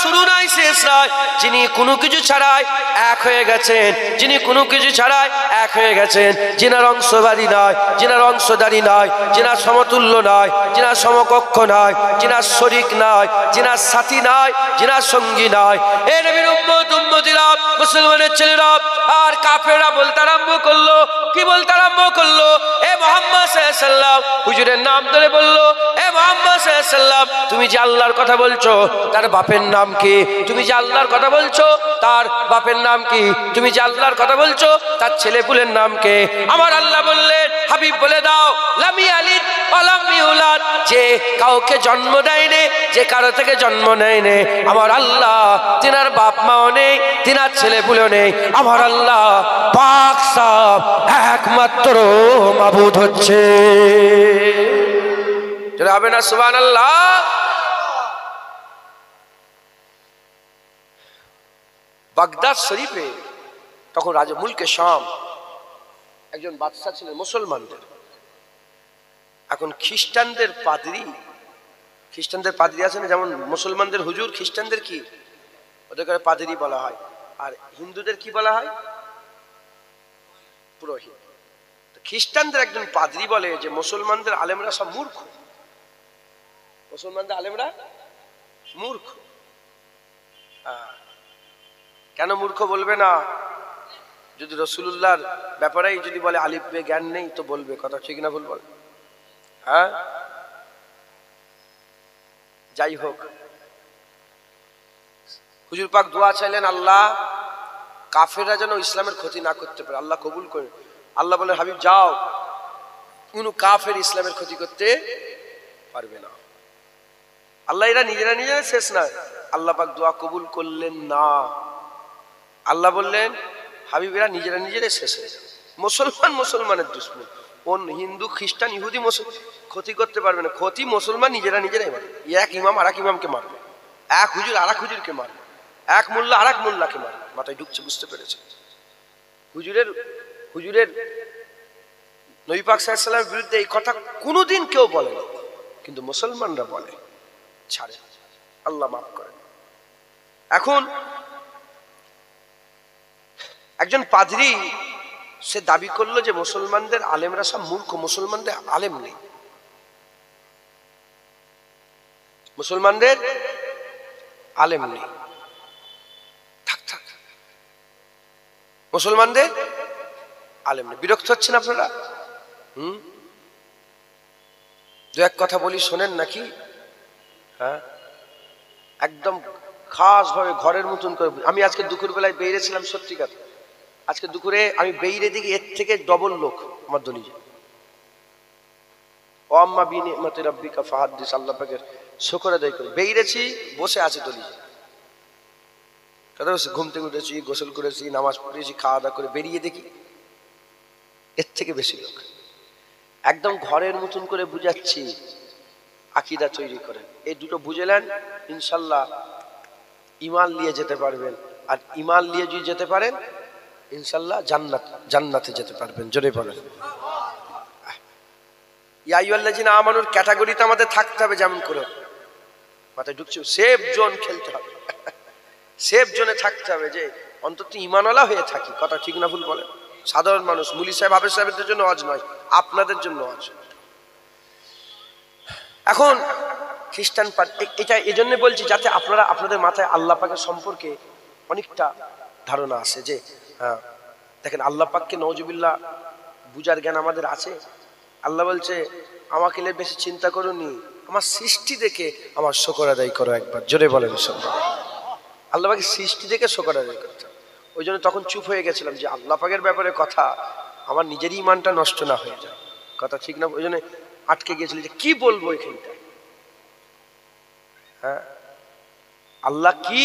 শুরু নাই শেষ নাই, যিনি কোনো কিছু ছাড়াই এক হয়ে গেছেন, যিনি কোনো কিছু ছাড়াই এক হয়ে গেছেন, যিনার অংশধারী নাই, যিনার অংশধারী নাই, যিনার সমতুল্য নাই, যিনার সমকক্ষ নাই, যিনার শরীক নাই, যিনার সাথী নাই, যিনার সঙ্গী নাই। এ নবীর উম্মত উম্মতিরা, মুসলমানের ছেলেরা আর কাফেররা বলতে আরম্ভ করলো, কি বলতে আরম্ভ করলো? এ মুহাম্মদ সাল্লাল্লাহু আলাইহি সাল্লাম, হুজুরের নাম ধরে বললো, এ মুহাম্মদ সাল্লাল্লাহু আলাইহি সাল্লাম, তুমি যে আল্লাহর কথা বলছো তার বাপের নাম কি? তুমি যে আল্লাহর কথা বলছো তার বাপের নাম কি? তুমি যে আল্লাহর কথা বলছো তার ছেলেপুলের নাম কে? আমার আল্লাহ বললেন, হাবিব বলে দাও, লাম ইয়ালিদ ওয়া লাম ইউলাদ, যে কাউকে জন্ম দেয়নি, যে কারো থেকে জন্ম নেয়নি, আমার আল্লাহ তিনার বাপ মাও নেই, তিনার ছেলেপুলেও নেই, আমার আল্লাহ পাক সাফ একমাত্র মাবুদ হচ্ছে। যেটা হবে না সুবহানাল্লাহ? বাগদাদ শরীফে তখন রাজা মুলকে শাম একজন বাদশা ছিলেন মুসলমানদের। এখন খ্রিস্টানদের পাদ্রী, খ্রিস্টানদের পাদ্রী আছে না, যেমন মুসলমানদের হুজুর, খ্রিস্টানদের কি ওদেরকে পাদ্রী বলা হয়, আর হিন্দুদের কি বলা হয়? পুরোহিত। খ্রিস্টানদের একজন পাদ্রী বলে যে মুসলমানদের আলেমরা সব মূর্খ, মুসলমানদের আলেমরা মূর্খ। কেন মূর্খ বলবে না? যদি রাসূলুল্লাহর ব্যাপারেই যদি বলে আলিফ বে জ্ঞান নেই তো বলবে, কথা ঠিক না ভুল বল? হ্যাঁ, যাই হোক, হুজুর পাক দোয়া চাইলেন, আল্লাহ কাফেররা যেন ইসলামের ক্ষতি না করতে পারে, আল্লাহ কবুল করে। আল্লাহ বলে, হাবিব যাও, কোনো কাফের ইসলামের ক্ষতি করতে পারবে না। আল্লাহ এরা নিজেরা নিজেরা শেষ না, আল্লাহ পাক দোয়া কবুল করলেন না। আল্লাহ বললেন, হাবিব এরা নিজেরা নিজেরাই শেষ হয়ে যাবে। মুসলমান মুসলমানের দুশ্মন, কোন হিন্দু খ্রিস্টান ইহুদি ক্ষতি করতে পারবে না। ক্ষতি মুসলমান নিজেরা নিজেরাই মারবে। এক ইমাম আর এক ইমামকে মারবে, এক হুজুর আর এক হুজুরকে মারবে, এক মোল্লা আর এক মোল্লাকে মারবে। মাথায় ঢুকছে, বুঝতে পেরেছে? হুজুরের নবী পাক সাল্লাল্লাহু আলাইহি ওয়াসাল্লামের বিরুদ্ধে এই কথা কোনোদিন কেউ বলে না, কিন্তু মুসলমানরা বলে, ছাড়ে, আল্লাহ মাফ করেন। এখন একজন পাদ্রী সে দাবি করলো যে মুসলমানদের আলেমরা সব মূর্খ, মুসলমানদের আলেম নেই, মুসলমানদের আলেম নেই। থাক থাক, মুসলমানদের আলেম নেই। বিরক্ত হচ্ছেন আপনারা? দু এক কথা বলি, শোনেন নাকি? হ্যাঁ, একদম খাস ভাবে ঘরের মতন করে। আমি আজকে দুপুর বেলায় বেরিয়েছিলাম, সত্যি কথা, আজকে দুপুরে আমি বেরিয়ে দেখি এর থেকে ডবল লোক আমার দলিজে। ও আম্মা বিনিমাতি রাব্বিকা ফাহাদ্দিস, আল্লাহ পাকের শুকর আদায় করে বেরিয়েছি, বসে আছে দলিজে। ঘুম থেকে উঠেছি, গোসল করেছি, নামাজ পড়েছি, খাওয়া দাওয়া করে বেরিয়ে দেখি এর থেকে বেশি লোক। একদম ঘরের মতন করে বুঝাচ্ছি, আকীদা তৈরি করেন। এই দুটো বুঝলেন, ইনশাল্লাহ ঈমান নিয়ে যেতে পারবেন। আর ঈমান নিয়ে যদি যেতে পারেন, ইনশাল্লাহ জান্নাতে যেতে পারবেন। জোরে বলেন ইয়া আইয়ুহাল্লাযীনা আমানুর ক্যাটাগরিতে আমাদের থাকতে হবে। যেমন করে মাথায় ঢুকছে, সেফ জোন খেলতে হবে, সেফ জোনে থাকতে হবে, যে অন্তত ঈমানওয়ালা হয়ে থাকি। কথা ঠিক না ভুল বলেন? সাধারণ মানুষ, মুলি সাহেব, হাফেজ সাহেবদের জন্য ওয়াজ নয়, আপনাদের জন্য ওয়াজ। এখন খ্রিস্টান এটা এই জন্য বলছি, যাতে আপনারা আপনাদের মাথায় আল্লাহ পাকের সম্পর্কে অনেকটা ধারণা আসে। যে হ্যাঁ, দেখেন আল্লাহ পাককে নওজুবিল্লাহ বুঝার জ্ঞান আমাদের আছে। আল্লাহ বলছে, আমাকে নিয়ে বেশি চিন্তা করুনি, আমার সৃষ্টি দেখে আমার শুকর আদায় করো। একবার জোরে বলেন আল্লাহ পাকের সৃষ্টি দেখে শুকর আদায় করতে। ওই জন্য তখন চুপ হয়ে গেছিলাম, যে আল্লাহ পাকের ব্যাপারে কথা আমার নিজেরই ঈমানটা নষ্ট না হয়ে যায়। কথা ঠিক না? ওই জন্য আটকে গিয়েছিল যে কি বলবো এখানটা। হ্যাঁ, আল্লাহ কি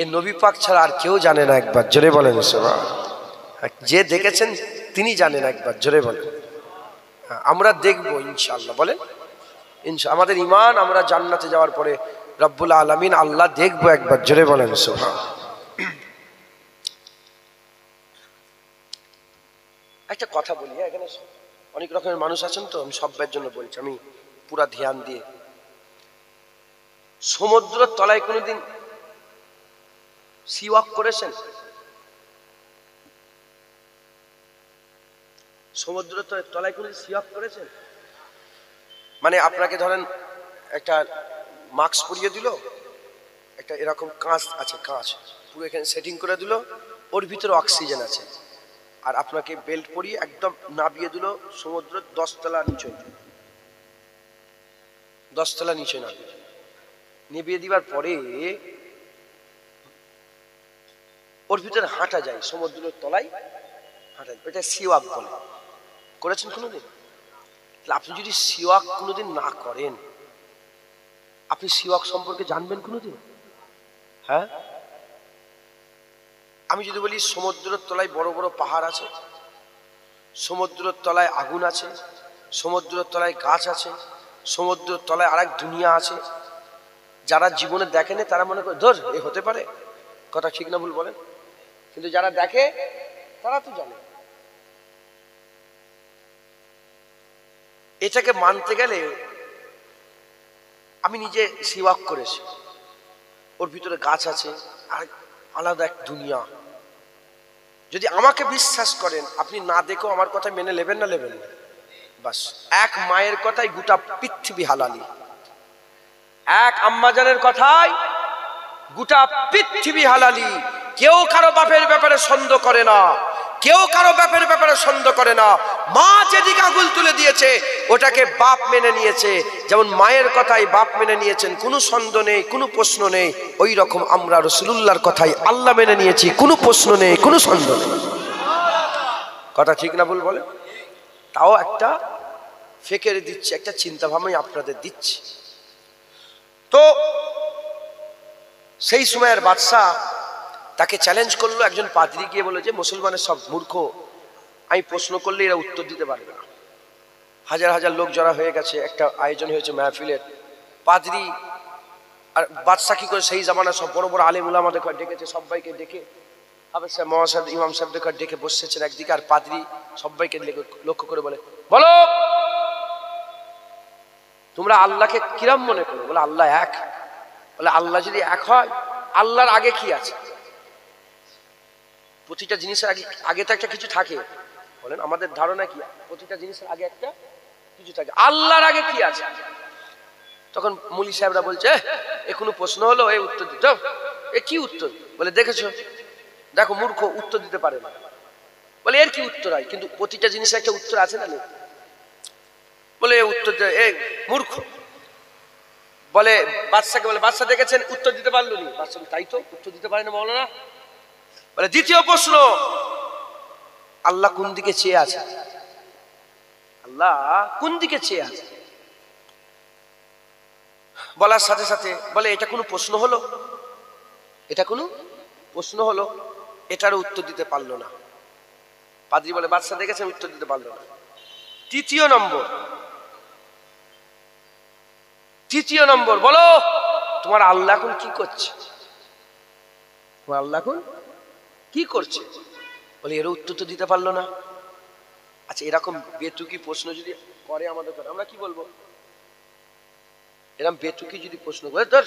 এ নবী পাক ছাড়া আর কেউ জানে না। একবার জোরে বলেন যে দেখেছেন তিনি জানেন। একবার জোরে বলেন। আমরা দেখবো ইনশাআল্লাহ। বলেন ইনশাআল্লাহ, আমাদের ঈমান, আমরা জান্নাতে যাওয়ার পরে রব্বুল আলামিন আল্লাহ দেখবো। একবার জোরে বলেন সুবহান। একটা কথা বলি, এখানে অনেক রকমের মানুষ আছেন তো, আমি সবার জন্য বলছি, আমি পুরা ধ্যান দিয়ে। সমুদ্রের তলায় কোনোদিন সি ওয়াক করেছেন? সমুদ্রের তলায় কোনোদিন সি ওয়াক করেছেন? মানে আপনাকে ধরেন একটা মাস্ক পরিয়ে দিল, একটা এরকম কাঁচ আছে, কাঁচ পুরো এখানে সেটিং করে দিল, ওর ভিতরে অক্সিজেন আছে, আর আপনাকে বেল্ট পরিয়ে একদম নামিয়ে দিল সমুদ্রের 10 তলা নিচে, 10 তলা নিচে নেবিয়ে দিবার পরে ওর ভিতরে হাঁটা যায়, সমুদ্রের তলায় হাঁটা যায়। এটা সি ওয়াক বলে। করেছেন কোনোদিন? আপনি যদি সি ওয়াক কোনোদিন না করেন, আপনি সি ওয়াক সম্পর্কে জানবেন কোনোদিন? হ্যাঁ, আমি যদি বলি সমুদ্রের তলায় বড় বড় পাহাড় আছে, সমুদ্রের তলায় আগুন আছে, সমুদ্রের তলায় গাছ আছে, সমুদ্রের তলায় আরেক দুনিয়া আছে, যারা জীবনে দেখেনি তারা মনে করে ধর এ হতে পারে। কথা ঠিক না ভুল বলেন? কিন্তু যারা দেখে তারা তো জানে। এটাকে মানতে গেলে আমি নিজে সি ওয়াক করেছি, ওর ভিতরে গাছ আছে, আর আলাদা এক দুনিয়া। যদি আমাকে বিশ্বাস করেন, আপনি না দেখেও আমার কথা মেনে নেবেন না নেবেন না? বাস, এক মায়ের কথাই গোটা পৃথিবী হালালি, এক আম্মাজানের কথাই গোটা পৃথিবী হালালি। কেউ কারো বাপের ব্যাপারে সন্দেহ করে না, কেউ কারো ব্যাপারে ব্যাপারে সন্দেহ করে না। মা যেদিকে আঙুল তুলে দিয়েছে ওটাকে বাপ মেনে নিয়েছে, যেমন মায়ের কথাই বাপ মেনে নিয়েছেন, কোনো সন্দেহ নেই, কোনো প্রশ্ন নেই। ওই রকম আমরা রাসূলুল্লাহর কথাই আল্লাহ মেনে নিয়েছি, কোনো প্রশ্ন নেই, কোনো সন্দেহ নেই। কথা ঠিক না ভুল বলে? তাও একটা ফেকের দিচ্ছি, একটা চিন্তা ভাবনাই আপনাদের দিচ্ছি। তো সেই সময়ের বাদশা তাকে চ্যালেঞ্জ করলো। একজন পাদ্রী গিয়ে বলে যে মুসলমানের সব মূর্খ, আমি প্রশ্ন করলে এরা উত্তর দিতে পারবে না। হাজার হাজার লোক জড়া হয়ে গেছে, একটা আয়োজন হয়েছে মাহফিলের। পাদ্রী আর বাদশা কি করে সেই জামানায় সব বড় বড় আলেম উলামাদের ডেকেছে, সবাইকে ডেকে হাফেজ সাহেব, মওলানা সাহেব, ইমাম সাহেবদের ডেকে বসেছেন একদিকে, আর পাদ্রী সবাইকে লক্ষ্য করে বলে, বলো তোমরা আল্লাহকে কিরাম মনে করো? বলে আল্লাহ এক। বলে আল্লাহ যদি এক হয়, আল্লাহর আগে কি আছে? প্রতিটা জিনিসের আগে তো একটা কিছু থাকে। বলেন আমাদের ধারণা কি? প্রতিটা জিনিসের আগে একটা কিছু থাকে, আল্লাহর আগে কি আছে? তখন মুলি সাহেবরা বলছে, এ কোনো প্রশ্ন হলো? এই উত্তর দিত, এ কি উত্তর? বলে দেখেছো, দেখো মূর্খ, উত্তর দিতে পারে না। বলে এর কি উত্তর হয়? কিন্তু প্রতিটা জিনিসের একটা উত্তর আছে না? বলে উত্তর এ মূর্খ। বলে বাদশাকে, বলে বাদশা দেখেছেন উত্তর দিতে পারলো নি? বাদশা তাই তো, উত্তর দিতে পারে না মৌলানা। বলে দ্বিতীয় প্রশ্ন, আল্লাহ কোন দিকে চেয়ে আছে? আল্লাহ কোন দিকে চেয়ে আছে? বলার সাথে সাথে বলে এটা কোনো প্রশ্ন হলো? এটা কোনো প্রশ্ন হলো? এটারও উত্তর দিতে পারলো না। পাদ্রী বলে বাদশা দেখেছেন, উত্তর দিতে পারলো না। তৃতীয় নম্বর, বলো তোমার আল্লাহ এখন কি করছে? তোমার আল্লাহ এখন কি করছে? বলে এর উত্তর তো দিতে পারলো না। আচ্ছা, এরকম বেতুকি প্রশ্ন যদি করে আমাদের, আমরা কি বলবো? এরকম বেতুকি যদি প্রশ্ন করে, ধর,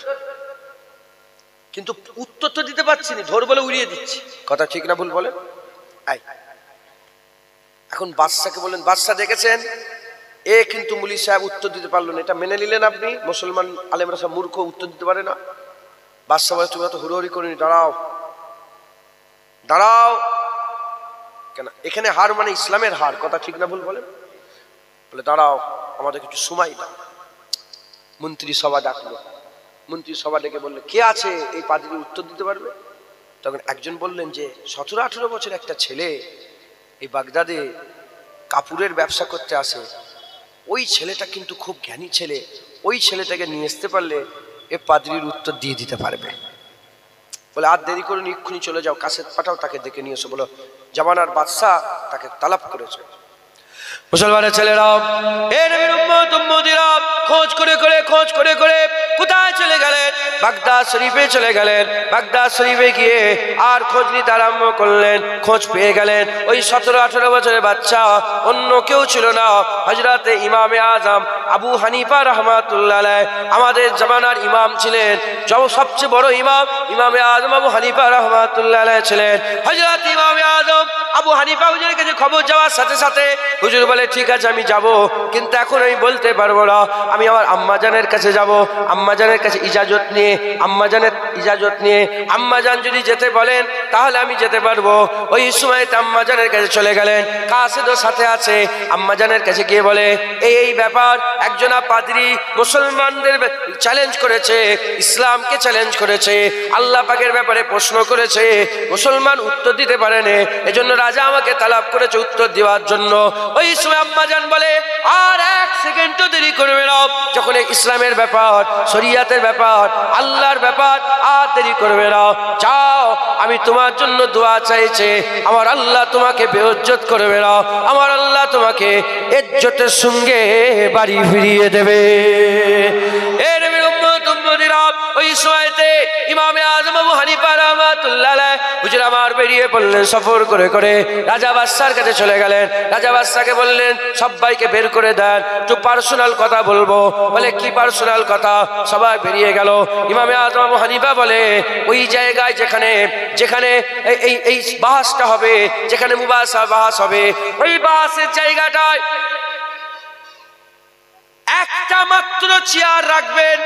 কিন্তু উত্তর তো দিতে পারছি না, ধর বলে উড়িয়ে দিচ্ছি। কথা ঠিক না ভুল বলে? এখন বাদশাকে বললেন, বাদশা দেখেছেন এ কিন্তু মুলি সাহেব উত্তর দিতে পারলো না, এটা মেনে নিলেন আপনি? মুসলমান আলেমরা সব মূর্খ, উত্তর দিতে পারে না। বাদশা বলে, তুমি এত হুড়োহুড়ি করিনি, দাঁড়াও দাঁড়াও। কেন? এখানে হার মানে ইসলামের হার। কথা ঠিক না ভুল বলেন? বলে দাঁড়াও, আমাদের কিছু সময় দাও। মন্ত্রী সভা ডাকলো, মন্ত্রী সভা ডেকে বললে, কে আছে এই পাদ্রীর উত্তর দিতে পারবে? তখন একজন বললেন যে 17-18 বছর একটা ছেলে এই বাগদাদে কাপড়ের ব্যবসা করতে আসে, ওই ছেলেটা কিন্তু খুব জ্ঞানী ছেলে, ওই ছেলেটাকে নিয়ে আসতে পারলে এ পাদ্রীর উত্তর দিয়ে দিতে পারবে। বলে আর দেরি করুন, এক্ষুনি চলে যাও, কাসেদ পাঠাও, তাকে ডেকে নিয়ে এসো। বলো জামানার বাদশা তাকে তালাব করেছে। মুসলমানের ছেলেরা, এ নবীর উম্মতিরা খোঁজ করে করে কোথায় চলে গেলেন? বাগদাদ শরীফে চলে গেলেন। বাগদাদ শরীফে গিয়ে আর খোঁজ নিতে আরম্ভ করলেন। খোঁজ পেয়ে গেলেন ওই 17-18 বছরের বাচ্চা অন্য কেউ ছিল না, হযরতে ইমামে আজম আবু হানিফা রাহমাতুল্লাহ আলাইহি, আমাদের জামানার ইমাম ছিলেন, সবচেয়ে বড় ইমাম ইমামে আজম আবু হানিফা রাহমাতুল্লাহ আলাইহি ছিলেন। হযরত ইমামে আজম আবু হানিফা হুজুরের কাছে খবর যাওয়ার সাথে সাথে হুজুর বলে, ঠিক আছে আমি যাব, কিন্তু এখন আমি বলতে পারবো না, আমি আমার আম্মাজানের কাছে যাব। আম্মাজানের কাছে ইজাজত নিয়ে, আম্মাজানের ইজাজত নিয়ে আম্মাজান যদি যেতে বলেন তাহলে আমি যেতে পারবো। ওই সময় আম্মাজানের কাছে চলে গেলেন, কাসেদও সাথে আছে। আম্মাজানের কাছে গিয়ে বলে, এই ব্যাপার, একজনা পাদ্রী মুসলমানদের চ্যালেঞ্জ করেছে, ইসলামকে চ্যালেঞ্জ করেছে, আল্লাহ পাকের ব্যাপারে প্রশ্ন করেছে, মুসলমান উত্তর দিতে পারেনি, এজন্য রাজা আমাকে তালাব করেছে উত্তর দেওয়ার জন্য। ওই সময় আম্মাজান বলে, আর এক সেকেন্ডও দেরি করবে না, যখন ইসলামের ব্যাপার, শরিয়াতের ব্যাপার, আল্লাহর ব্যাপার, আর দেরি করবে না, যাও, আমি তোমার জন্য দোয়া চাইছে, আমার আল্লাহ তোমাকে বেইজ্জত করবে না, আমার আল্লাহ তোমাকে ইজ্জতের সঙ্গে বাড়ি ফিরিয়ে দেবে। এর ওই সময়তে ইমামে আজম আবু হানিফা রাহমাতুল্লাহ আলাইহি হুজুর আমার বেরিয়ে পড়লেন সফর করে করে, রাজা বাদশার কাছে চলে গেলেন। রাজা বাদশাকে বললেন, সবাইকে বের করে দেন, একটু পার্সোনাল কথা বলবো। বলে কি পার্সোনাল কথা? সবাই বেরিয়ে গেল। ইমামে আজম আবু হানিফা বলে, ওই জায়গায় যেখানে যেখানে এই বাহাসটা হবে, যেখানে মুবাসা বাহাস হবে, ওই বাহাসের জায়গাটায় একটা মাত্র চেয়ার রাখবেন,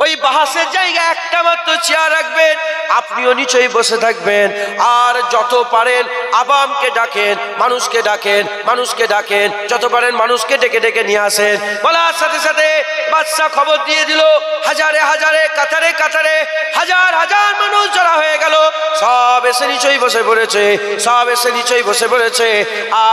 ওই বাহাসের জায়গায় একটা মাত্র চেয়ার রাখবেন, আপনিও নিচেই বসে থাকবেন। আর যত পারেন আবামকে ডাকেন, মানুষকে ডাকেন, মানুষকে ডাকেন, যত পারেন মানুষকে ডেকে ডেকে নিয়ে আসেন। বলার সাথে সাথে বাদশা খবর দিয়ে দিল, হাজারে হাজারে কাতারে কাতারে হাজার হাজার মানুষ জড়া হয়ে গেল, সব এসে নিচেই বসে পড়েছে, সব এসে নিচেই বসে পড়েছে।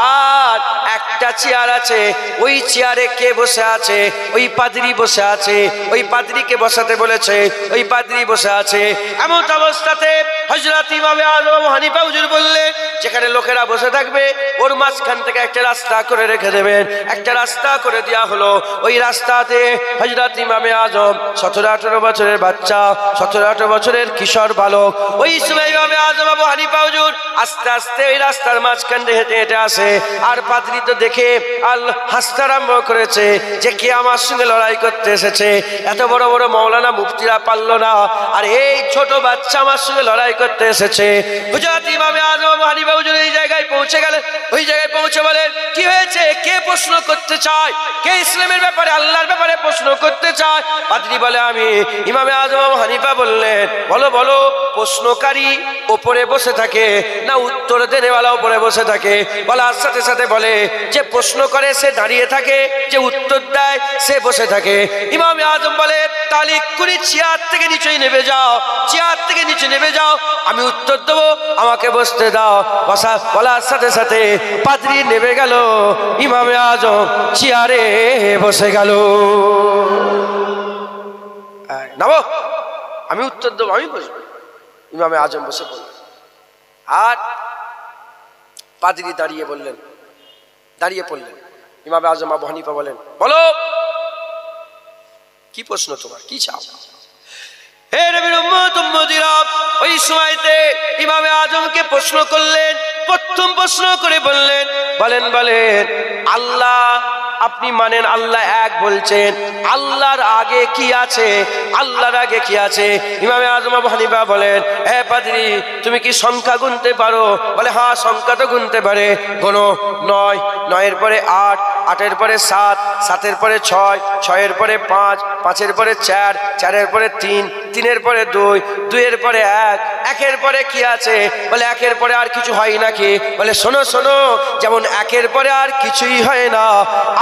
আর একটা চেয়ার আছে, ওই চেয়ারে কে বসে আছে? ওই পাদ্রী বসে আছে। ওই পাদ্রীকে বসাতে বলেছে, ওই পাদ্রী বসে আছে। এমন অবস্থাতে হযরত ইমামে আযম আবু হানিফা হুজুর বললেন, যেখানে লোকেরা বসে থাকবে ওর মাঝখান থেকে একটা রাস্তা করে রেখে দেবেন। একটা রাস্তা করে দেওয়া হলো। ওই রাস্তাতে হযরত ইমামে আযম 17-18 বছরের বাচ্চা, 17-18 বছরের কিশোর বালক, ওই সময় ইমামে আযম আবু হানিফা হুজুর আস্তে আস্তে ওই রাস্তার মাঝখান দিয়ে হেঁটে হেঁটে আসে। আর পাদ্রী তো দেখে হাসতে আরম্ভ করেছে যে কে আমার সঙ্গে লড়াই করতে এসেছে। এত বড় বড় মাওলানা মুফতিরা পারলো না, আর এই ছোট বাচ্চা আমার সঙ্গে লড়াই করতে এসেছে। হযরত ইমামে আযম আবু হানিফা হুজুর এই জায়গায় পৌঁছে গেলেন। ওই জায়গায় পৌঁছে বলেন, কি হয়েছে? কে প্রশ্ন করতে চায়? কে ইসলামের ব্যাপারে, আল্লাহর ব্যাপারে প্রশ্ন করতে চায়? পাদ্রী বলে আমি। ইমামে আযম আবু হানিফা বললেন, বলো বলো, প্রশ্নকারী ওপরে বসে থাকে না উত্তর দেনেওয়ালা ওপরে বসে থাকে? বলার সাথে সাথে বলে, যে প্রশ্ন করে সে দাঁড়িয়ে থাকে, যে উত্তর দেয় সে বসে থাকে। ইমামে আযম বলে, তাহলে এক্ষুনি চেয়ার থেকে নিচে নেমে যাও, চেয়ার থেকে নিচে নেমে যাও, আমি উত্তর দেবো, আমাকে বসতে দাও। বলার সাথে সাথে পাদ্রী নেমে গেল, ইমামে আযম চেয়ারে বসে গেল। নামো, আমি উত্তর দেবো, আমি বসবো। ইমামে আযম বসে পড়লেন। আর পাদ্রী দাঁড়িয়ে পড়লেন। ইমামে আযম আবু হানিফা বলেন, বলো কি প্রশ্ন তোমার, কি চাও? হে নবীর উম্মত উম্মতিরা, ওই সময়তে ইমামে আযমকে প্রশ্ন করলেন। প্রথম প্রশ্ন করে বললেন, বলেন আল্লাহ আপনি মানেন আল্লাহ এক বলছেন, আল্লাহর আগে কি আছে? আল্লাহর আগে কি আছে? ইমামে আযম আবু হানিফা বলেন, হে পাদ্রী, তুমি কি সংখ্যা গুনতে পারো? বলে, হ্যাঁ সংখ্যা তো গুনতে পারে। গোনো, 9, 9-এর পরে 8, 8-এর পরে 7, 7-এর পরে 6, 6-এর পরে 5, 5-এর পরে 4, 4-এর পরে 3, 3-এর পরে 2, 2-এর পরে 1, 1-এর পরে কি আছে? বলে, 1-এর পরে আর কিছু হয় নাকি? বলে, শোনো শোনো, যেমন 1-এর পরে আর কিছুই হয় না,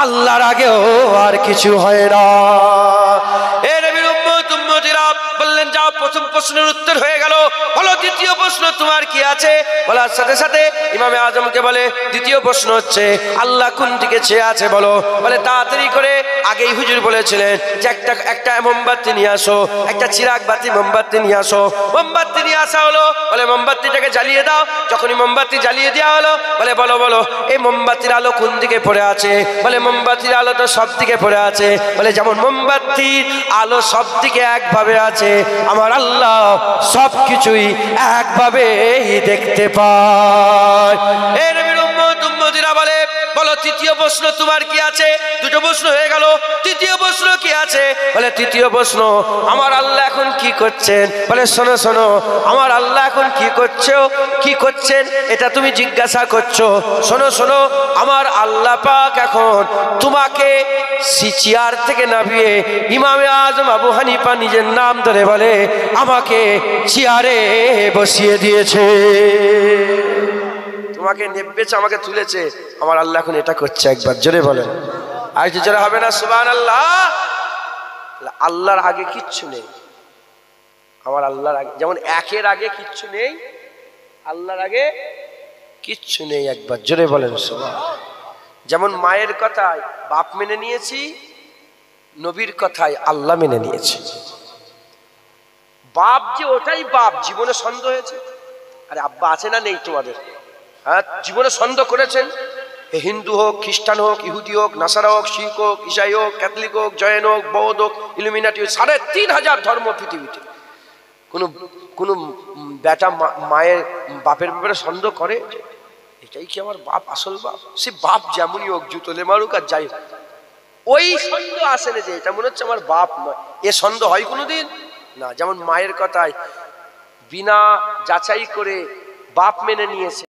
আল্লাহর আগেও আর কিছু হয় না। এ নবীর উম্মত উম্মতিরা বললেন, যাও, প্রথম প্রশ্নের উত্তর হয়ে গেল। বলো দ্বিতীয় প্রশ্ন তোমার কি আছে? বলার সাথে সাথে ইমামে আযমকে বলে, দ্বিতীয় প্রশ্ন হচ্ছে আল্লাহ কোন দিকে চেয়ে আছে বলো। বলে, তাড়াতাড়ি করে, আগেই হুজুর বলেছিলেন যে একটা মোমবাতি নিয়ে আসো, একটা চিরাগ বাতি মোমবাতি নিয়ে আসো। মোমবাতি নিয়ে আসা হলো। বলে, মোমবাতিটাকে জ্বালিয়ে দাও। যখনই মোমবাতি জ্বালিয়ে দেওয়া হলো, বলে, বলো বলো, এই মোমবাতির আলো কোন দিকে পড়ে আছে? বলে, মোমবাতির আলো তো সব দিকে পড়ে আছে। বলে, যেমন মোমবাতির আলো সব দিকে একভাবে আছে, আমার আল্লাহ সব কিছুই একভাবে দেখতে পায়। এই নবীর উম্মত উম্মতিরা বলে, বলো তৃতীয় প্রশ্ন তোমার কি আছে? দুটো প্রশ্ন হয়ে গেল, তৃতীয় প্রশ্ন কি আছে? বলে, তৃতীয় প্রশ্ন, আমার আল্লাহ এখন কি করছেন? বলে, শোনো শোনো, আমার আল্লাহ এখন কি করছেন এটা তুমি জিজ্ঞাসা করছো। শোনো শোনো, আমার আল্লাহ পাক এখন তোমাকে চেয়ার থেকে নামিয়ে ইমামে আযম আবু হানিফা নিজের নাম ধরে বলে, আমাকে চেয়ারে বসিয়ে দিয়েছে। তোমাকে নেবেছে, আমাকে তুলেছে, আমার আল্লাহ এখন এটা করছে। একবার জোরে বলেন, আর কি জোরে হবে না সুবহানাল্লাহ? আল্লাহর আগে কিচ্ছু নেই, আমার আল্লাহর আগে, যেমন 1-এর আগে কিচ্ছু নেই, আল্লাহর আগে কিচ্ছু নেই। একবার জোরে বলেন সুবহানাল্লাহ। যেমন মায়ের কথায় বাপ মেনে নিয়েছি, নবীর কথায় আল্লাহ মেনে নিয়েছি। বাপ যে ওটাই বাপ, জীবনে সন্দেহ হয়েছে? আরে আব্বা আছে না নেই তোমাদের? হ্যাঁ, জীবনে সন্দেহ করেছেন? হিন্দু হোক, খ্রিস্টান হোক, ইহুদি হোক, নাসারা হোক, শিখ হোক, ইসাই হোক, ক্যাথলিক হোক, জৈন হোক, বৌদ্ধ হোক, ইলুমিনাটি হোক, 3,500 ধর্ম পৃথিবীতে। কোনো বেটা মায়ের বাপের ব্যাপারে সন্দেহ করে? এটাই কি আমার বাপ, আসল বাপ? সে বাপ যেমনই হোক, জুতোলে মারুক আর যাই হোক, ওই সন্দেহ আসে না যে এটা মনে হচ্ছে আমার বাপ নয়। এ সন্দেহ হয় কোনোদিন না। যেমন মায়ের কথায় বিনা যাচাই করে বাপ মেনে নিয়েছে।